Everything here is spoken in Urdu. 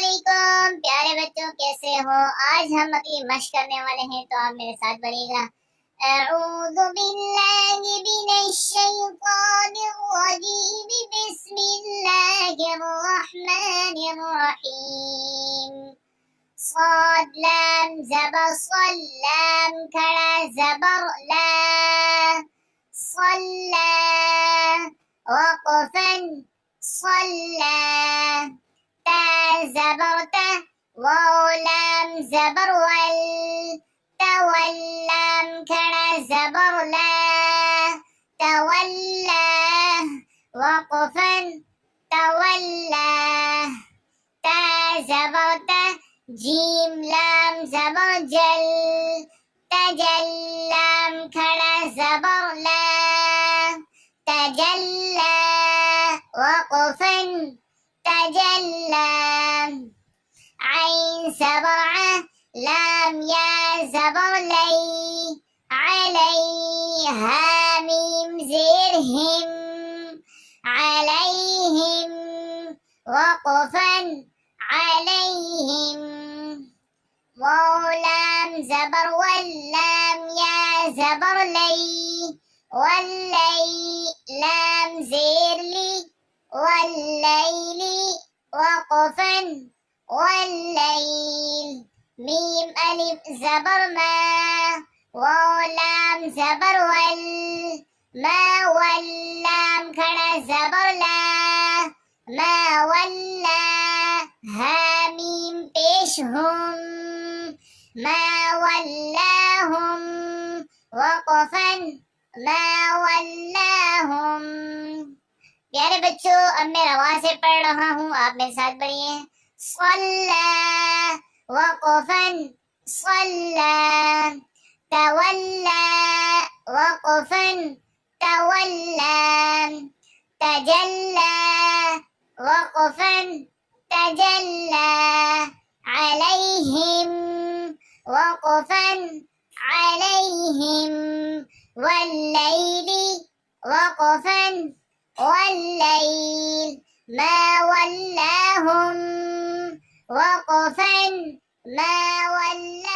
علیکم پیارے بچوں، کیسے ہو؟ آج ہم اپنی مشق کرنے والے ہیں، تو آپ میرے ساتھ پڑھیے گا۔ اعوذ باللہ من الشیطان الرجیم، بسم اللہ الرحمن الرحیم۔ صاد لام زبر صل، لام کھڑا زبر لا، صلا وقفا صلا، تا زبر تا، واو لام زبر ول، تولام کھڑا زبر لا، تولا وقفا تولا، تا زبر تا، جیم لام زبر جل، تجلام کھڑا زبر لا، تجلا وقفا تجلا، عين زبر ع، لام يا زبر لي، عليها ميم زير هم، عليهم وقفا عليهم، واو لام زبر واللام يا زبر لي، واللي لام زير لي، والليل وقفا والليل، ميم ألف زبر ما، واو لام زبر ول، ما واللام کھڑا زبر لا، ما ولا، ها میم پیش ہم، ما ولاهم وقفا ما ولاهم۔ پیارے بچوں، اب میں رواں سے پڑھ رہا ہوں، آپ میرے ساتھ پڑھیے۔ صلا وقفا صلا، تولا وقفا تولا، تجلى وقفا تجلى، عليهم وقفا عليهم، والليل وقفا والليل، ما ولاهم وقفا ما ولاهم۔